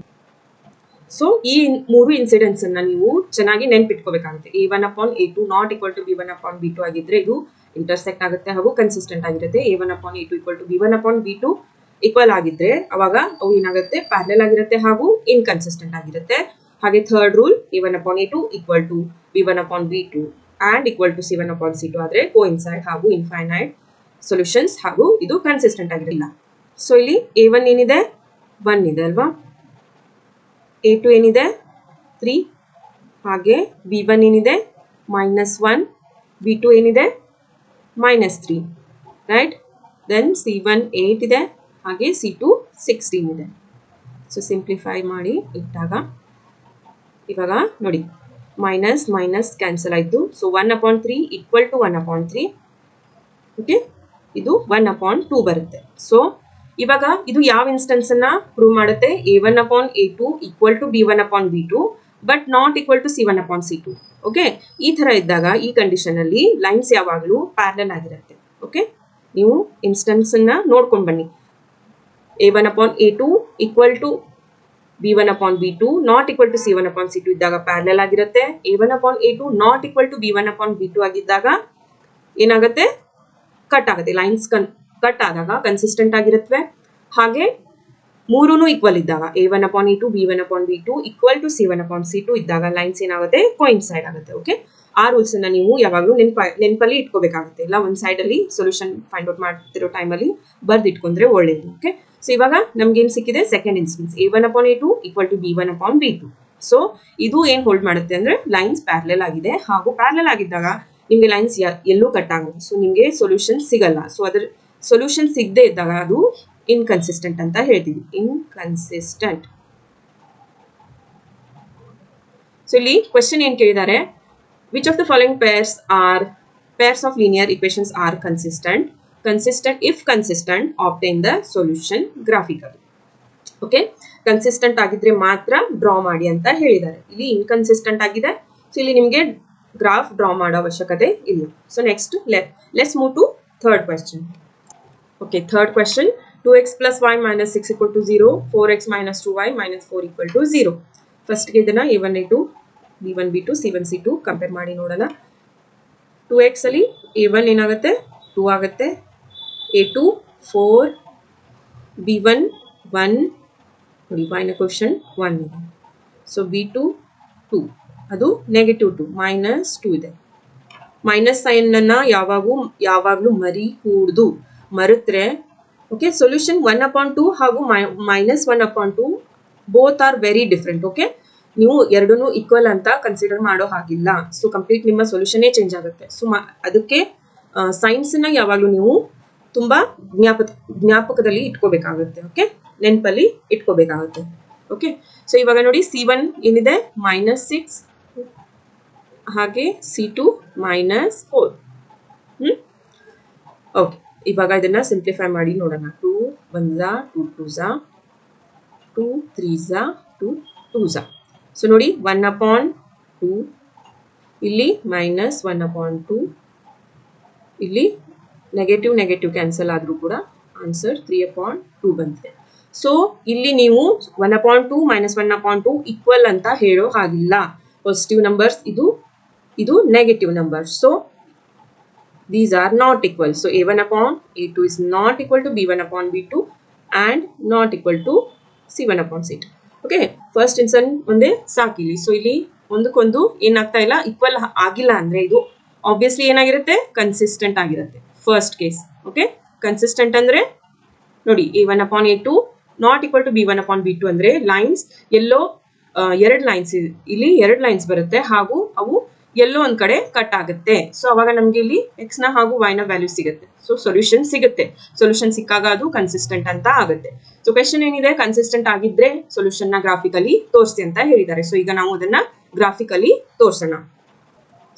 So ಈ ಮೂರು ಇನ್ಸಿಡೆಂಟ್ಸ್ ಅನ್ನ ನೀವು ಚೆನ್ನಾಗಿ ನೆನ್ಪಿಟ್ಕೋಬೇಕಾಗುತ್ತೆ. a1 upon a2 not equal to b1 upon b2 ಆಗಿದ್ರೆ ಇದು ಇಂಟರ್ಸೆಕ್ಟ್ ಆಗುತ್ತೆ ಹಾಗೂ ಕನ್ಸಿಸ್ಟೆಂಟ್ ಆಗಿರುತ್ತೆ. a1 upon a2 equal to b1 upon b2 equal ಆಗಿದ್ರೆ ಅವಾಗ ಅವು ಏನಾಗುತ್ತೆ? ಪ್ಯಾರಲಲ್ ಆಗಿರುತ್ತೆ ಹಾಗೂ ಇನ್ಕನ್ಸಿಸ್ಟೆಂಟ್ ಆಗಿರುತ್ತೆ. ಹಾಗೆ third rule a1 upon a2 equal to b1 upon b2 and equal to c1 upon c2 ಆದರೆ ಕೋ ಇನ್ಸೈಡ್ ಹಾಗೂ ಇನ್ಫೈನೈಟ್ ಸೊಲ್ಯೂಷನ್ಸ್ ಹಾಗೂ ಇದು ಕನ್ಸಿಸ್ಟೆಂಟ್ ಆಗಿರಲಿಲ್ಲ. ಸೊ ಇಲ್ಲಿ a1 ಏನಿದೆ? 1 ಇದೆ ಅಲ್ವಾ. a2 ಏನಿದೆ? 3 ಹಾಗೆ b1 ಏನಿದೆ? -1 b2 ಏನಿದೆ? -3 ರೈಟ್. ದೆನ್ c1 8 ಇದೆ ಹಾಗೆ c2 16 ಇದೆ. ಸೊ ಸಿಂಪ್ಲಿಫೈ ಮಾಡಿ ಇಟ್ಟಾಗ ಇವಾಗ ನೋಡಿ ಮೈನಸ್ ಮೈನಸ್ ಕ್ಯಾನ್ಸಲ್ ಆಯಿತು. So 1 upon 3 equal to 1 upon 3. Okay, ಇದು 1 ಅಪಾನ್ 2 ಬರುತ್ತೆ. ಸೊ ಇವಾಗ ಇದು ಯಾವ ಇನ್ಸ್ಟೆನ್ಸ್ ಅನ್ನ ಪ್ರೂವ್ ಮಾಡುತ್ತೆ? a1 upon a2 equal to b1 upon b2 but not equal to c1 upon c2. Okay, ಈ ತರ ಇದ್ದಾಗ ಈ ಕಂಡೀಷನ್ ಅಲ್ಲಿ ಲೈನ್ಸ್ ಯಾವಾಗಲೂ ಪ್ಯಾರಲಲ್ ಆಗಿರುತ್ತೆ. ಓಕೆ, ನೀವು ಇನ್ಸ್ಟೆನ್ಸ್ ಅನ್ನ ನೋಡ್ಕೊಂಡು ಬನ್ನಿ. a1 upon a2 equal to b1 upon b2 not equal to c1 upon c2 ಇದ್ದಾಗ ಪ್ಯಾರಲಲ್ ಆಗಿರುತ್ತೆ. a1 upon a2 not equal to b1 upon b2 ಆಗಿದ್ದಾಗ ಏನಾಗುತ್ತೆ? ಕಟ್ ಆಗುತ್ತೆ. ಲೈನ್ಸ್ ಕಟ್ ಆದಾಗ ಕನ್ಸಿಸ್ಟೆಂಟ್ ಆಗಿರುತ್ತವೆ. ಹಾಗೆ ಮೂರೂ ಈಕ್ವಲ್ ಇದ್ದಾಗ a1 upon a2 b1 upon b2 equal to c1 upon c2 ಇದ್ದಾಗ ಲೈನ್ಸ್ ಏನಾಗುತ್ತೆ? ಕೋಇನ್ಸೈಡ್ ಆಗುತ್ತೆ. ಓಕೆ, ಆ ರೂಲ್ಸ್ ಅನ್ನ ನೀವು ಯಾವಾಗಲೂ ನೆನಪಲ್ಲಿ ಇಟ್ಕೋಬೇಕಾಗುತ್ತೆ. ಇಲ್ಲ ಒಂದ್ ಸೈಡ್ ಅಲ್ಲಿ ಸೊಲ್ಯೂಷನ್ ಫೈಂಡ್ ಔಟ್ ಮಾಡ್ತಿರೋ ಟೈಮಲ್ಲಿ ಬರ್ದಿಟ್ಕೊಂಡ್ರೆ ಒಳ್ಳೇದು. ಓಕೆ, ಸೊ ಇವಾಗ ನಮ್ಗೆ ಏನ್ ಸಿಕ್ಕಿದೆ, second instance a1/a2 equal to b1/b2. So ಇದು ಏನ್ ಹೋಲ್ಡ್ ಮಾಡುತ್ತೆ ಅಂದ್ರೆ ಲೈನ್ಸ್ ಪ್ಯಾರಲಲ್ ಆಗಿದೆ, ಹಾಗೂ ಪ್ಯಾರಲಲ್ ಆಗಿದ್ದಾಗ ನಿಮ್ಗೆ ಲೈನ್ಸ್ ಎಲ್ಲೂ ಕಟ್ ಆಗಲ್ಲ, ಸೊ ನಿಮ್ಗೆ ಸೊಲ್ಯೂಷನ್ ಸಿಗಲ್ಲ. ಸೊ ಅದ್ರ ಸೊಲ್ಯೂಷನ್ ಸಿಗದೆ ಇದ್ದಾಗ ಅದು ಇನ್ಕನ್ಸಿಸ್ಟೆಂಟ್ ಅಂತ ಹೇಳ್ತೀವಿ, ಇನ್ಕನ್ಸಿಸ್ಟೆಂಟ್. ಸೊ ಇಲ್ಲಿ ಕ್ವೆಶ್ಚನ್ ಏನ್ ಕೇಳಿದ್ದಾರೆ, which of the following pairs of linear equations are consistent if consistent obtain the solution graphically. Okay, consistent ಆಗಿದ್ರೆ ಮಾತ್ರ ಡ್ರಾ ಮಾಡಿ ಅಂತ ಹೇಳಿದ್ದಾರೆ. ಇಲ್ಲಿ ಇನ್ಕನ್ಸಿಸ್ಟೆಂಟ್ ಆಗಿದೆ, ಸೊ ಇಲ್ಲಿ ನಿಮಗೆ ಗ್ರಾಫ್ ಡ್ರಾ ಮಾಡೋ ಅವಶ್ಯಕತೆ ಇಲ್ಲ. So next let's move to third question. Okay, third question, 2x plus y minus 6 equal to 0, 4x minus 2y minus 4 equal to 0. First ಇದನ್ನ a1 a2 b1 b2 c1 c2 compare ಮಾಡಿ ನೋಡೋಣ. 2x ಅಲ್ಲಿ a1 ಏನಾಗುತ್ತೆ, 2 ಆಗುತ್ತೆ, a2 4, b1 1 ನೋಡಿ, y ನ question 1 ಇದೆ. So b2 2, ಅದು -2 -2 ಇದೆ. ಮೈನಸ್ ಸೈನ್ ಅನ್ನ ಯಾವಾಗ್ಲೂ ಮರಿಕೂಡ್ದು, ಮರೆತ್ರೆ ಓಕೆ ಸೊಲ್ಯೂಷನ್ 1/2 ಹಾಗೂ -1/2 both are very different. Okay, ನೀವು ಎರಡನ್ನೂ ಈಕ್ವಲ್ ಅಂತ ಕನ್ಸಿಡರ್ ಮಾಡೋ ಹಾಗಿಲ್ಲ. ಸೊ ಕಂಪ್ಲೀಟ್ ನಿಮ್ಮ ಸೊಲ್ಯೂಷನ್ನೇ ಚೇಂಜ್ ಆಗುತ್ತೆ. ಸೊ ಅದಕ್ಕೆ ಸೈನ್ಸ್ ನ ಯಾವಾಗಲೂ ನೀವು ತುಂಬಾ ಜ್ಞಾಪಕದಲ್ಲಿ ಇಟ್ಕೋಬೇಕಾಗುತ್ತೆ. ಓಕೆ, ನೆನಪಲ್ಲಿ ಇಟ್ಕೋಬೇಕಾಗುತ್ತೆ. ಓಕೆ, ಸೊ ಇವಾಗ ನೋಡಿ c1 ಏನಿದೆ -6, ಹಾಗೆ c2 -4. ಓಕೆ, ಇವಾಗ ಇದನ್ನ ಸಿಂಪ್ಲಿಫೈ ಮಾಡಿ ನೋಡೋಣ. 2 1 2 2 2 3 2 2. ಸೊ ನೋಡಿ 1/2, ಇಲ್ಲಿ -1/2, ಇಲ್ಲಿ ನೆಗೆಟಿವ್ ಕ್ಯಾನ್ಸಲ್ ಆದ್ರೂ ಕೂಡ ಆನ್ಸರ್ 3/2 ಬಂದಿದೆ. ಸೊ ಇಲ್ಲಿ ನೀವು 1/2 -1/2 ಈಕ್ವಲ್ ಅಂತ ಹೇಳೋ ಹಾಗಿಲ್ಲ. ಪಾಸಿಟಿವ್ ನಂಬರ್ಸ್, ಇದು negative numbers. So these are not equal. So a1/a2 is not equal to b1/b2 and not equal to c1/c2. Okay, first ಇನ್ಸನ್ ಒಂದೇ ಸಾಕಿಲ್ಲಿ. ಸೊ ಇಲ್ಲಿ ಒಂದಕ್ಕೊಂದು ಏನಾಗ್ತಾ ಇಲ್ಲ, ಈಕ್ವಲ್ ಆಗಿಲ್ಲ ಅಂದ್ರೆ ಇದು ಆಬ್ವಿಯಸ್ಲಿ ಏನಾಗಿರುತ್ತೆ, ಕನ್ಸಿಸ್ಟೆಂಟ್ ಆಗಿರುತ್ತೆ. First case. ಓಕೆ, ಕನ್ಸಿಸ್ಟೆಂಟ್ ಅಂದ್ರೆ ನೋಡಿ a1/a2 not equal to b1/b2 ಅಂದ್ರೆ ಲೈನ್ಸ್ ಎಲ್ಲೋ ಎರಡು ಲೈನ್ಸ್, ಇಲ್ಲಿ ಎರಡು ಲೈನ್ಸ್ ಬರುತ್ತೆ, ಹಾಗೂ ಅವು ಎಲ್ಲೋ ಒಂದ್ ಕಡೆ ಕಟ್ ಆಗುತ್ತೆ. ಸೊ ಅವಾಗ ನಮ್ಗೆ ಇಲ್ಲಿ x ನ ಹಾಗೂ y ನ ವ್ಯಾಲ್ಯೂ ಸಿಗುತ್ತೆ. ಸೊ ಸೊಲ್ಯೂಷನ್ ಸಿಗುತ್ತೆ. ಸೊಲ್ಯೂಷನ್ ಸಿಕ್ಕಾಗ ಅದು ಕನ್ಸಿಸ್ಟೆಂಟ್ ಅಂತ ಆಗುತ್ತೆ. ಸೊ ಕ್ವೆಶ್ಚನ್ ಏನಿದೆ, ಕನ್ಸಿಸ್ಟೆಂಟ್ ಆಗಿದ್ರೆ ಸೊಲ್ಯೂಷನ್ ನ ಗ್ರಾಫಿಕಲಿ ತೋರಿಸಿ ಅಂತ ಹೇಳಿದ್ದಾರೆ. ಸೊ ಈಗ ನಾವು ಅದನ್ನ ಗ್ರಾಫಿಕಲಿ ತೋರ್ಸೋಣ.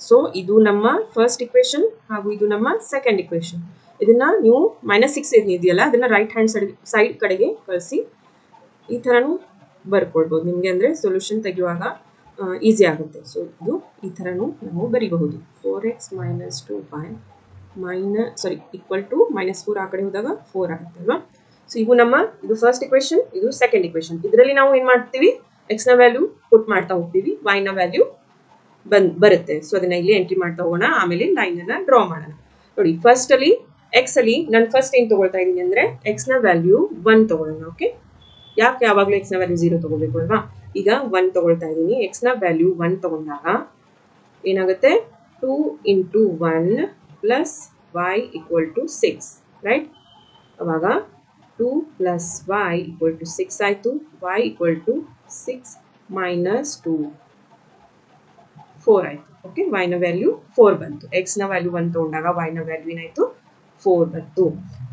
ಸೊ ಇದು ನಮ್ಮ ಫಸ್ಟ್ ಇಕ್ವೇಶನ್ ಹಾಗೂ ಇದು ನಮ್ಮ ಸೆಕೆಂಡ್ ಇಕ್ವೇಶನ್. ಇದನ್ನ ನೀವು -6 ಏನಿದೆಯಲ್ಲ ಅದನ್ನ ರೈಟ್ ಹ್ಯಾಂಡ್ ಸೈಡ್ ಕಡೆಗೆ ಕಳಿಸಿ ಈ ತರನು ಬರ್ಕೊಳ್ಬಹುದು ನಿಮ್ಗೆ, ಅಂದ್ರೆ ಸೊಲ್ಯೂಷನ್ ತೆಗೆಯುವಾಗ ಈಸಿ ಆಗುತ್ತೆ. ಸೊ ಇದು ಈ ತರನು ನಾವು ಬರೀಬಹುದು. 4x - 2y ಈಕ್ವಲ್ ಟು -4 ಆ ಕಡೆ ಹೋದಾಗ 4 ಆಗುತ್ತೆ ಅಲ್ವಾ. ಸೊ ಇದು ಫಸ್ಟ್ ಇಕ್ವೇಶನ್, ಇದು ಸೆಕೆಂಡ್ ಇಕ್ವೇಶನ್. ಇದರಲ್ಲಿ ನಾವು ಏನ್ ಮಾಡ್ತೀವಿ, x ನ ವ್ಯಾಲ್ಯೂ ಪುಟ್ ಮಾಡ್ತಾ ಹೋಗ್ತೀವಿ, y ನ ವ್ಯಾಲ್ಯೂ ಬರುತ್ತೆ. ಸೊ ಅದನ್ನ ಇಲ್ಲಿ ಎಂಟ್ರಿ ಮಾಡ್ತಾ ಹೋಗೋಣ, ಆಮೇಲೆ ಲೈನ್ ಅನ್ನ ಡ್ರಾ ಮಾಡೋಣ. ನೋಡಿ ಫಸ್ಟ್ ಅಲ್ಲಿ x ಅಲ್ಲಿ ನಾನು ಫಸ್ಟ್ ಏನ್ ತಗೊಳ್ತಾ ಇದ್ದೀನಿ ಅಂದ್ರೆ x ನ ವ್ಯಾಲ್ಯೂ 1 ತಗೊಳ್ಳೋಣ. ಓಕೆ, ಯಾಕೆ ಯಾವಾಗಲೂ x ನ ವ್ಯಾಲ್ಯೂ 0 ತಗೋಬೇಕು ಅಲ್ವಾ. ಈಗ 1 ತಗೊಳ್ತಾ ಇದ್ದೀನಿ. x ನ ವ್ಯಾಲ್ಯೂ 1 ತಗೊಂಡಾಗ ಏನಾಗುತ್ತೆ, 2 × 1 + y = 6, ರೈಟ್. ಅವಾಗ 2 + y = 6 ಆಯ್ತು. y = 6 - 2 4 ಆಯ್ತು. ಓಕೆ, y ನ ವ್ಯಾಲ್ಯೂ 4 ಬಂತು. x ನ ವ್ಯಾಲ್ಯೂ 1 ತಗೊಂಡಾಗ y ನ ವ್ಯಾಲ್ಯೂ ಏನಾಯ್ತು, 4 ಬಂತು.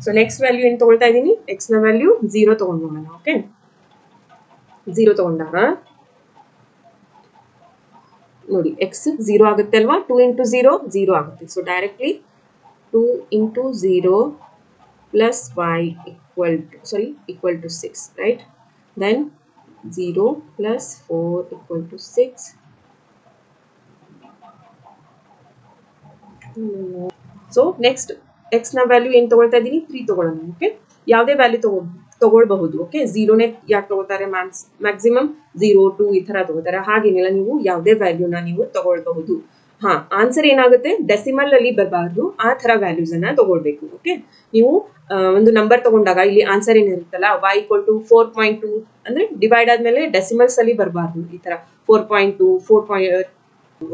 ಸೊ ನೆಕ್ಸ್ಟ್ ವ್ಯಾಲ್ಯೂ ಏನ್ ತಗೊಳ್ತಾ ಇದ್ದೀನಿ, x ನ ವ್ಯಾಲ್ಯೂ 0 ತಗೊಂಡೋಣ. ಓಕೆ, 0 ತಗೊಂಡಾಗ ನೋಡಿ x 0 ಆಗುತ್ತೆ ಅಲ್ವಾ. 2 × 0 0 ಆಗುತ್ತೆ. So directly 2 × 0 + y = 6, right? Then 0 + 4 = 6. So next x ನ ವ್ಯಾಲ್ಯೂ ಏನ್ ತಗೊಳ್ತಾ ಇದ್ದೀನಿ, 3 ತಗೊಳ್ಳೋಣ. ಓಕೆ, ಯಾವುದೇ ವ್ಯಾಲ್ಯೂ ತಗೊಳ್ಬಹುದು. ಓಕೆ, 0ನೇ ಯಾಕೆ ತಗೋತಾರೆ, ಮ್ಯಾಕ್ಸಿಮಮ್ 0 2 ಈ ತರ ತಗೋತಾರೆ. ಹಾಗೇನಿಲ್ಲ, ನೀವು ಯಾವುದೇ ವ್ಯಾಲ್ಯೂನ ನೀವು ತಗೊಳ್ಬಹುದು. ಆನ್ಸರ್ ಏನಾಗುತ್ತೆ, ಡೆಸಿಮಲ್ ಅಲ್ಲಿ ಬರಬಾರ್ದು, ಆ ತರ ವ್ಯಾಲ್ಯೂಸ್ ಅನ್ನ ತಗೊಳ್ಬೇಕು. ಓಕೆ, ನೀವು ಒಂದು ನಂಬರ್ ತಗೊಂಡಾಗ ಇಲ್ಲಿ ಆನ್ಸರ್ ಏನಿರುತ್ತಲ್ಲ y = 4.2 ಅಂದ್ರೆ ಡಿವೈಡ್ ಆದ್ಮೇಲೆ ಡೆಸಿಮಲ್ಸ್ ಅಲ್ಲಿ ಬರಬಾರ್ದು. ಈ ತರ 4.2 4.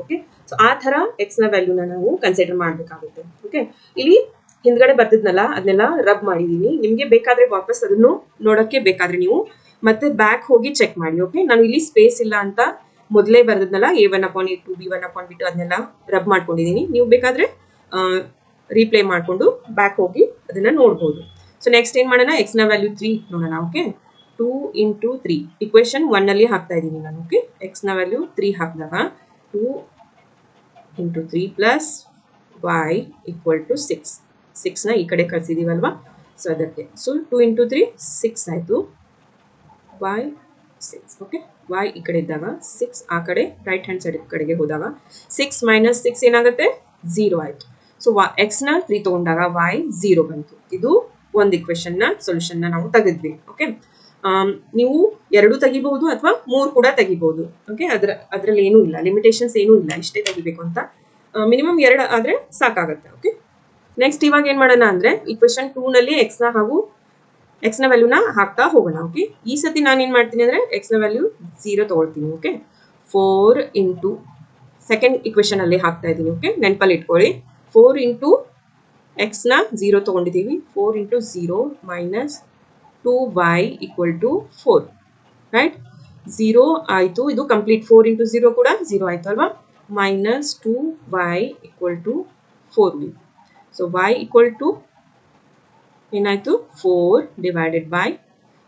ಓಕೆ, ಸೊ ಆ ಥರ ಎಕ್ಸ್ ನ ವ್ಯಾಲ್ಯೂನ ನಾವು ಕನ್ಸಿಡರ್ ಮಾಡಬೇಕಾಗುತ್ತೆ. ಓಕೆ, ಇಲ್ಲಿ ಹಿಂದ್ಗಡೆ ಬರ್ತಿದ್ನಲ್ಲ ಅದನ್ನೆಲ್ಲ ರಬ್ ಮಾಡಿದೀನಿ. ನಿಮ್ಗೆ ಬೇಕಾದ್ರೆ ವಾಪಸ್ ಅದನ್ನು ನೋಡಕ್ಕೆ ಬೇಕಾದ್ರೆ ನೀವು ಮತ್ತೆ ಬ್ಯಾಕ್ ಹೋಗಿ ಚೆಕ್ ಮಾಡಿ. ಓಕೆ, ನಾನು ಇಲ್ಲಿ ಸ್ಪೇಸ್ ಇಲ್ಲ ಅಂತ ಮೊದಲೇ ಬರ್ದಿದ್ನಲ್ಲ A1/A2 B1/B2 ಅದನ್ನೆಲ್ಲ ರಬ್ ಮಾಡ್ಕೊಂಡಿದೀನಿ. ನೀವು ಬೇಕಾದ್ರೆ ರೀಪ್ಲೇ ಮಾಡ್ಕೊಂಡು ಬ್ಯಾಕ್ ಹೋಗಿ ಅದನ್ನ ನೋಡ್ಬೋದು. ಸೊ ನೆಕ್ಸ್ಟ್ ಏನ್ ಮಾಡೋಣ, ಎಕ್ಸ್ ನ ವ್ಯಾಲ್ಯೂ 3 ನೋಡೋಣ. ಓಕೆ, 2 × 3 ಇಕ್ವೇಶನ್ 1 ಅಲ್ಲಿ ಹಾಕ್ತಾ ಇದ್ದೀನಿ ನಾನು. ಓಕೆ, ಎಕ್ಸ್ ನ ವ್ಯಾಲ್ಯೂ 3 ಹಾಕಿದಾಗ 2 × 3 ಪ್ಲಸ್ y = 6. 6 ನ ಈ ಕಡೆ ಕಳ್ಸಿದೀವಲ್ವಾ, ಸೊ ಅದಕ್ಕೆ. ಸೊ 2 × 3 6 ಆಯ್ತು, y 6. ಓಕೆ, y ಈ ಕಡೆ ಇದ್ದಾಗ 6 ಆ ಕಡೆ ರೈಟ್ ಹ್ಯಾಂಡ್ ಸೈಡ್ ಕಡೆಗೆ ಹೋದಾಗ 6 - 6 ಏನಾಗುತ್ತೆ, 0 ಆಯ್ತು. ಸೊ ಎಕ್ಸ್ ನ 3 ತಗೊಂಡಾಗ y 0 ಬಂತು. ಇದು ಒಂದು ಇಕ್ವೇಶನ್ ನ ಸೊಲ್ಯೂಷನ್ ನ ನಾವು ತೆಗೆದ್ವಿ. ಓಕೆ, ನೀವು 2 ತೆಗಿಬಹುದು ಅಥವಾ 3 ಕೂಡ ತೆಗಿಬಹುದು. ಓಕೆ, ಅದ್ರಲ್ಲಿ ಏನೂ ಇಲ್ಲ, ಲಿಮಿಟೇಷನ್ಸ್ ಏನೂ ಇಲ್ಲ, ಇಷ್ಟೇ ತೆಗಿಬೇಕು ಅಂತ. ಮಿನಿಮಮ್ 2 ಆದ್ರೆ ಸಾಕಾಗತ್ತೆ. ಓಕೆ, ನೆಕ್ಸ್ಟ್ ಇವಾಗ ಏನ್ ಮಾಡೋಣ ಅಂದ್ರೆ ಇಕ್ವೇಶನ್ 2 ನಲ್ಲಿ ಎಕ್ಸ್ ನ ವ್ಯಾಲ್ಯೂನ ಹಾಕ್ತಾ ಹೋಗೋಣ. ಓಕೆ, ಈ ಸತಿ ನಾನು ಏನ್ ಮಾಡ್ತೀನಿ ಅಂದ್ರೆ ಎಕ್ಸ್ ನ ವ್ಯಾಲ್ಯೂ 0 ತಗೊಳ್ತೀನಿ. ಓಕೆ, 4 × ಸೆಕೆಂಡ್ ಇಕ್ವೇಶನ್ ಅಲ್ಲಿ ಹಾಕ್ತಾ ಇದ್ದೀನಿ. ಓಕೆ, ನೆನಪಲ್ಲಿ ಇಟ್ಕೊಳ್ಳಿ, 4 × ಎಕ್ಸ್ ನ 0 ತಗೊಂಡಿದ್ದೀವಿ. 4 × 0 - 2y = 4. ರೈಟ್, 0 ಆಯ್ತು. ಇದು ಕಂಪ್ಲೀಟ್ 4 × 0 ಕೂಡ 0 ಆಯ್ತು ಅಲ್ವಾ, -2y = 4v. ಸೊ y = ಏನಾಯ್ತು, 4 ಡಿವೈಡೆಡ್ ಬೈ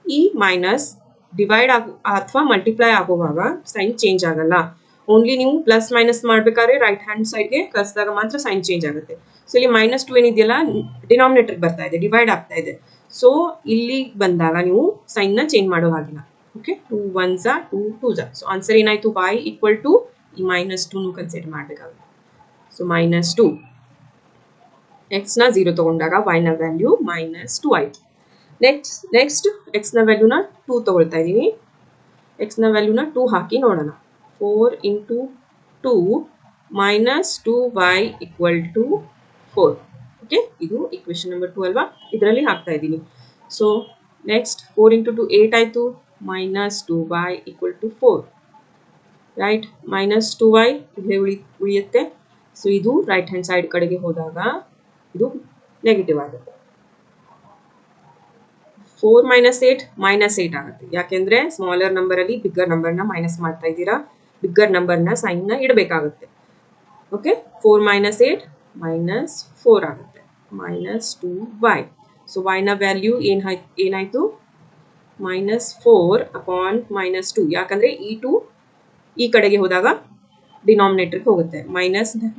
ಈ ಮೈನಸ್ ಡಿವೈಡ್ ಅಥವಾ ಮಲ್ಟಿಪ್ಲೈ ಆಗುವಾಗ ಸೈನ್ ಚೇಂಜ್ ಆಗಲ್ಲ. ಓನ್ಲಿ ನೀವು ಪ್ಲಸ್ ಮೈನಸ್ ಮಾಡ್ಬೇಕಾದ್ರೆ ರೈಟ್ ಹ್ಯಾಂಡ್ ಸೈಡ್ಗೆ ಕಳಿಸಿದಾಗ ಮಾತ್ರ ಸೈನ್ ಚೇಂಜ್ ಆಗುತ್ತೆ. ಸೊ ಇಲ್ಲಿ -2 ಏನಿದೆಯಲ್ಲ ಡಿನಾಮಿನೇಟರ್ ಬರ್ತಾ ಇದೆ, ಡಿವೈಡ್ ಆಗ್ತಾ ಇದೆ. ಸೊ ಇಲ್ಲಿ ಬಂದಾಗ ನೀವು ಸೈನ್ ನ ಚೇಂಜ್ ಮಾಡೋ ಹಾಗಿಲ್ಲ. Okay, 2 1s 2 2s. So answer ಏನಾಯ್ತು, y = ಈ -2 ಕನ್ಸಿಡರ್ ಮಾಡಬೇಕಾಗುತ್ತೆ. ಸೊ -2 ಎಕ್ಸ್ ನ 0 ತಗೊಂಡಾಗ y ನ ವ್ಯಾಲ್ಯೂ -2 ಆಯ್ತು. ನೆಕ್ಸ್ಟ್ ಎಕ್ಸ್ ನ ವ್ಯಾಲ್ಯೂನ 2 ತಗೊಳ್ತಾ ಇದೀನಿ. ಎಕ್ಸ್ ನ ವ್ಯಾಲ್ಯೂನ 2 ಹಾಕಿ ನೋಡೋಣ. 4 × 2 - 2y = 4. ಓಕೆ, ಇದು ಇಕ್ವೇಶನ್ ನಂಬರ್ 2 ಅಲ್ವಾ, ಇದರಲ್ಲಿ ಹಾಕ್ತಾ ಇದ್ದೀನಿ. ಸೊ ನೆಕ್ಸ್ಟ್ 4 × 2 8 ಆಯ್ತು, -2y = 4. ರೈಟ್, -2y ಇಲ್ಲೇ ಉಳಿಯುತ್ತೆ. ಸೊ ಇದು ರೈಟ್ ಹ್ಯಾಂಡ್ ಸೈಡ್ ಕಡೆಗೆ ಹೋದಾಗ ಇದು ನೆಗೆಟಿವ್ ಆಗುತ್ತೆ. 4 - 8 -8 ಆಗುತ್ತೆ. ಯಾಕೆಂದ್ರೆ ಸ್ಮಾಲರ್ ನಂಬರ್ ಅಲ್ಲಿ ಬಿಗ್ಗರ್ ನಂಬರ್ ನ ಮೈನಸ್ ಮಾಡ್ತಾ ಇದ್ದೀರಾ, ಬಿಗ್ಗರ್ ನಂಬರ್ ನ ಸೈನ್ ನ ಇಡಬೇಕಾಗುತ್ತೆ. ಓಕೆ, 4 - 8 -4 ಆಗುತ್ತೆ, -2y. ಸೊ y ನ ವ್ಯಾಲ್ಯೂ ಏನಾಯ್ತು, -4 / -2. ಯಾಕಂದ್ರೆ ಈ 2 ಈ ಕಡೆಗೆ ಹೋದಾಗ ಡಿನಾಮಿನೇಟರ್ ಹೋಗುತ್ತೆ,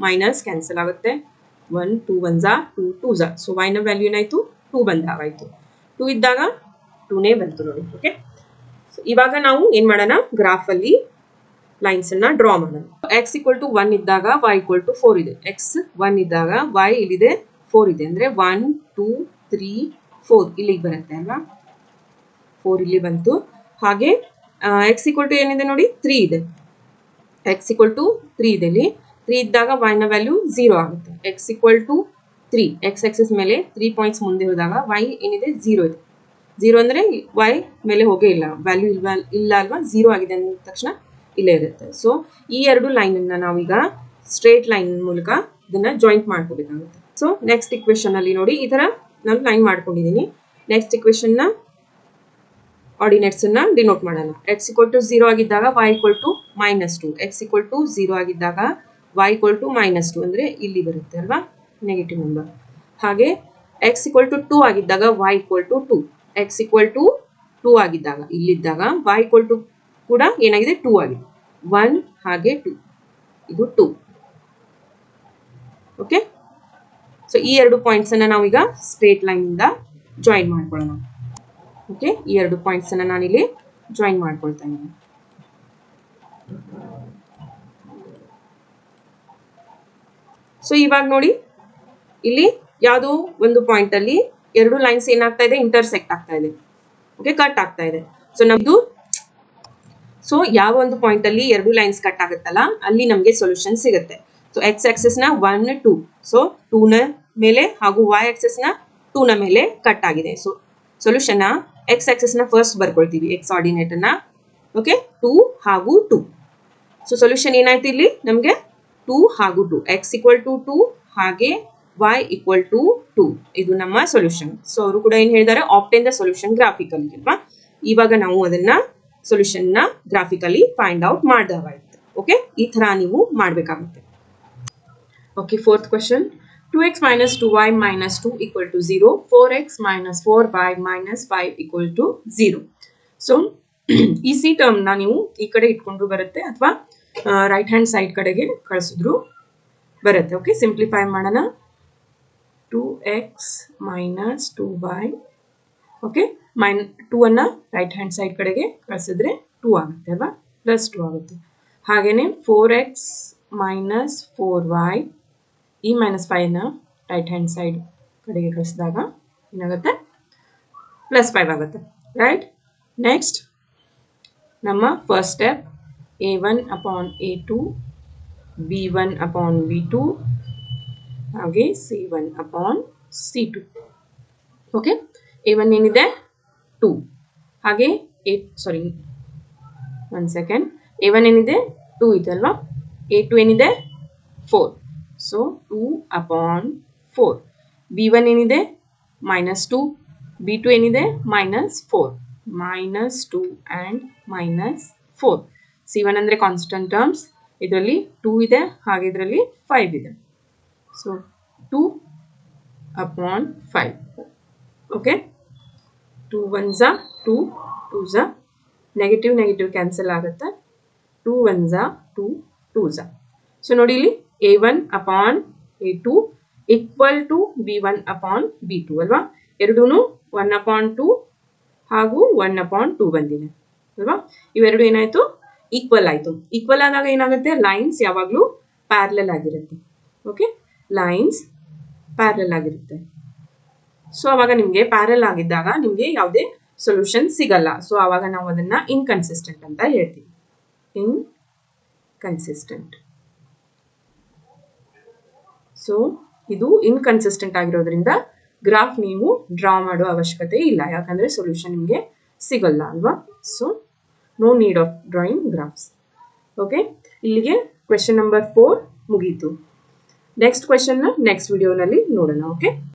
ಮೈನಸ್ ಕ್ಯಾನ್ಸಲ್ ಆಗುತ್ತೆ. 1 2 1s 2 2s. ಸೊ y ನ ವ್ಯಾಲ್ಯೂ ಏನಾಯ್ತು, 2 ಬಂದಾಗ ಆಯ್ತು. 2 ಇದ್ದಾಗ 2ನೇ ಬಂತು ನೋಡಿ. ಓಕೆ, ಇವಾಗ ನಾವು ಏನ್ ಮಾಡೋಣ, ಗ್ರಾಫ್ ಅಲ್ಲಿ ಲೈನ್ಸ್ ಅನ್ನ ಡ್ರಾ ಮಾಡೋಣ. x = 1 ಇದ್ದಾಗ y = 4 ಇದೆ. x 1 ಇದ್ದಾಗ y ಇಲ್ಲಿದೆ 4 ಇದೆ, ಅಂದ್ರೆ 1 2 3 4 ಇಲ್ಲಿಗೆ ಬರುತ್ತೆ ಅಲ್ವಾ, 4 ಇಲ್ಲಿ ಬಂತು. ಹಾಗೆ x = ಏನಿದೆ ನೋಡಿ, 3 ಇದೆ. x = 3 ಇದೆ. ಇಲ್ಲಿ 3 ಇದ್ದಾಗ y ನ ವ್ಯಾಲ್ಯೂ 0 ಆಗುತ್ತೆ. x = 3, x ಆಕ್ಸಿಸ್ ಮೇಲೆ 3 ಪಾಯಿಂಟ್ಸ್ ಮುಂದೆ ಹೋದಾಗ y ಏನಿದೆ 0 ಇದೆ. 0 ಅಂದ್ರೆ y ಮೇಲೆ ಹೋಗೇ ಇಲ್ಲ, ವ್ಯಾಲ್ಯೂ ಇಲ್ಲ ಅಲ್ವಾ, 0 ಆಗಿದೆ ಅಂದ ತಕ್ಷಣ ಇಲ್ಲೇ ಇರುತ್ತೆ. ಸೊ ಈ ಎರಡು ಲೈನ್ ಅನ್ನ ನಾವೀಗ ಸ್ಟ್ರೇಟ್ ಲೈನ್ ಮೂಲಕ ಇದನ್ನ ಜಾಯಿಂಟ್ ಮಾಡ್ಕೋಬೇಕಾಗುತ್ತೆ. ಸೊ ನೆಕ್ಸ್ಟ್ ಇಕ್ವೇಶನ್ ಅಲ್ಲಿ ನೋಡಿ, ಈ ತರ ನಾನು ಲೈನ್ ಮಾಡ್ಕೊಂಡಿದ್ದೀನಿ. ನೆಕ್ಸ್ಟ್ ಇಕ್ವೇಶನ್ ನ ಆರ್ಡಿನೇಟ್ಸ್ ಅನ್ನ ಡಿನೋಟ್ ಮಾಡೋಣ. x = 0 ಆಗಿದ್ದಾಗ y = -2, x = 0 ಆಗಿದ್ದಾಗ y = -2 ಅಂದ್ರೆ ಇಲ್ಲಿ ಬರುತ್ತೆ ಅಲ್ವಾ, ನೆಗೆಟಿವ್ ನಂಬರ್. ಹಾಗೆ x = 2 ಆಗಿದ್ದಾಗ y = 2, x = 2 ಆಗಿದ್ದಾಗ ಇಲ್ಲಿದ್ದಾಗ y = ಕೂಡ ಏನಾಗಿದೆ, 2 ಆಗಿದೆ. 1 ಹಾಗೆ 2, ಇದು 2. ಓಕೆ, ಸೊ ಈ ಎರಡು ಪಾಯಿಂಟ್ಸ್ ಅನ್ನ ನಾವೀಗ ಸ್ಟ್ರೇಟ್ ಲೈನ್ ಇಂದ ಜಾಯಿನ್ ಮಾಡ್ಕೊಳ್ಳೋಣ. ಓಕೆ, ಈ ಎರಡು ಪಾಯಿಂಟ್ಸ್ ಅನ್ನ ನಾನಿಲ್ಲಿ ಜಾಯಿನ್ ಮಾಡ್ಕೊಳ್ತಾ ಇದ್ದೀನಿ. ಸೊ ಇವಾಗ ನೋಡಿ, ಇಲ್ಲಿ ಯಾವುದೋ ಒಂದು ಪಾಯಿಂಟ್ ಅಲ್ಲಿ ಎರಡು ಲೈನ್ಸ್ ಏನಾಗ್ತಾ ಇದೆ, ಇಂಟರ್ಸೆಕ್ಟ್ ಆಗ್ತಾ ಇದೆ. ಓಕೆ, ಕಟ್ ಆಗ್ತಾ ಇದೆ. ಸೊ ನಮ್ದು ಯಾವ ಒಂದು ಪಾಯಿಂಟ್ ಅಲ್ಲಿ ಎರಡು ಲೈನ್ಸ್ ಕಟ್ ಆಗುತ್ತಲ್ಲ, ಅಲ್ಲಿ ನಮಗೆ ಸೊಲ್ಯೂಷನ್ ಸಿಗುತ್ತೆ. ಸೊ ಎಕ್ಸ್ ಆಕ್ಸಿಸ್ ನ 1 2, ಸೊ 2 ನ ಮೇಲೆ ಹಾಗೂ y ಆಕ್ಸಿಸ್ ನ 2 ನ ಮೇಲೆ ಕಟ್ ಆಗಿದೆ. ಸೊ ಸೊಲ್ಯೂಷನ್ ಎಕ್ಸ್ ಆಕ್ಸಿಸ್ ನ ಫಸ್ಟ್ ಬರ್ಕೊಳ್ತೀವಿ, ಎಕ್ಸ್ ಆರ್ಡಿನೇಟ್ ಅನ್ನ. ಓಕೆ, 2 ಹಾಗೂ 2. ಸೊ ಸೊಲ್ಯೂಷನ್ ಏನಾಯ್ತು, ಇಲ್ಲಿ ನಮಗೆ 2 ಹಾಗೂ 2 x equal to 2 ಹಾಗೆ y equal to 2 ಇದು ನಮ್ಮ ಸೊಲ್ಯೂಷನ್. ಸೊ ಅವರು ಕೂಡ ಏನು ಹೇಳಿದ್ದಾರೆ, ಆಪ್ಟೇನ್ ದ ಸೊಲ್ಯೂಷನ್ ಗ್ರಾಫಿಕಲಿ ಅಲ್ವಾ. ಇವಾಗ ನಾವು ಅದನ್ನ ಸೊಲ್ಯೂಷನ್ ನ ಗ್ರಾಫಿಕಲಿ ಫೈಂಡ್ ಔಟ್ ಮಾಡಿದಾಗಾಯ್ತು. ಓಕೆ, ಈ ತರ ನೀವು ಮಾಡಬೇಕಾಗುತ್ತೆ. Okay, fourth question. 2x minus 2y minus 2 equal to 0. 4x minus 4y minus 5 equal to 0. So ಈ ಸಿ ಟರ್ಮ್ ನ ನೀವು ಈ ಕಡೆ ಇಟ್ಕೊಂಡ್ರು ಬರುತ್ತೆ ಅಥವಾ ರೈಟ್ ಹ್ಯಾಂಡ್ ಸೈಡ್ ಕಡೆಗೆ ಕಳಿಸಿದ್ರು ಬರುತ್ತೆ. ಓಕೆ, ಸಿಂಪ್ಲಿಫೈ ಮಾಡೋಣ. 2x minus 2y. ಓಕೆ, 2 ಅನ್ನ ರೈಟ್ ಹ್ಯಾಂಡ್ ಸೈಡ್ ಕಡೆಗೆ ಕಳಿಸಿದ್ರೆ 2 ಆಗುತ್ತೆ ಅಲ್ವಾ, ಪ್ಲಸ್ 2 ಆಗುತ್ತೆ. ಹಾಗೇನೆ 4x minus 4y ಈ ಮೈನಸ್ 5 ನ ರೈಟ್ ಹ್ಯಾಂಡ್ ಸೈಡ್ ಕಡೆಗೆ ಕಳಿಸಿದಾಗ ಏನಾಗುತ್ತೆ, ಪ್ಲಸ್ 5 ಆಗುತ್ತೆ. ರೈಟ್, ನೆಕ್ಸ್ಟ್ ನಮ್ಮ first step a1 upon a2 b1 upon b2 ಹಾಗೆ c1 upon c2. Okay, a1 ಏನಿದೆ 2 ಹಾಗೆ ಒನ್ ಸೆಕೆಂಡ್, a1 ಏನಿದೆ 2 ಇದೆ ಅಲ್ವಾ, a2 ಏನಿದೆ 4. So 2 upon 4. b1 ಏನಿದೆ -2, b2 ಏನಿದೆ -4, -2 ಆ್ಯಂಡ್ -4. c1 ಅಂದರೆ ಕಾನ್ಸ್ಟೆಂಟ್ ಟರ್ಮ್ಸ್, ಇದರಲ್ಲಿ 2 ಇದೆ ಹಾಗೆ ಇದರಲ್ಲಿ 5 ಇದೆ. So 2 upon 5. Okay, 2 1s 2, 2s negative negative cancel ಆಗುತ್ತೆ. 2 1s 2, 2s. ಸೊ ನೋಡಿ ಇಲ್ಲಿ a1 upon a2 equal to b1 upon b2 ಅಲ್ವಾ. ಎರಡೂ 1 ಅಪಾನ್ 2 ಹಾಗೂ 1 ಅಪಾನ್ 2 ಬಂದಿದೆ ಅಲ್ವಾ. ಇವೆರಡು ಏನಾಯ್ತು, ಈಕ್ವಲ್ ಆಯ್ತು. ಈಕ್ವಲ್ ಆದಾಗ ಏನಾಗುತ್ತೆ, ಲೈನ್ಸ್ ಯಾವಾಗಲೂ ಪ್ಯಾರಲಲ್ ಆಗಿರುತ್ತೆ. ಓಕೆ, ಲೈನ್ಸ್ ಪ್ಯಾರಲಲ್ ಆಗಿರುತ್ತೆ. ಸೊ ಅವಾಗ ನಿಮಗೆ ಪ್ಯಾರಲ್ ಆಗಿದ್ದಾಗ ನಿಮಗೆ ಯಾವುದೇ ಸೊಲ್ಯೂಷನ್ ಸಿಗಲ್ಲ. ಸೊ ಅವಾಗ ನಾವು ಅದನ್ನ ಇನ್ಕನ್ಸಿಸ್ಟೆಂಟ್ ಅಂತ ಹೇಳ್ತೀವಿ. ಇನ್ಕನ್ಸಿಸ್ಟೆಂಟ್. ಸೊ ಇದು ಇನ್ಕನ್ಸಿಸ್ಟೆಂಟ್ ಆಗಿರೋದ್ರಿಂದ ಗ್ರಾಫ್ ನೀವು ಡ್ರಾ ಮಾಡೋ ಅವಶ್ಯಕತೆ ಇಲ್ಲ, ಯಾಕಂದ್ರೆ ಸೊಲ್ಯೂಷನ್ ನಿಮಗೆ ಸಿಗಲ್ಲ ಅಲ್ವಾ. So no need of drawing graphs. Okay, ಇಲ್ಲಿಗೆ ಕ್ವೆಶ್ಚನ್ ನಂಬರ್ 4 ಮುಗೀತು. ನೆಕ್ಸ್ಟ್ ಕ್ವೆಶ್ಚನ್ ನೆಕ್ಸ್ಟ್ ವಿಡಿಯೋನಲ್ಲಿ ನೋಡೋಣ. ಓಕೆ.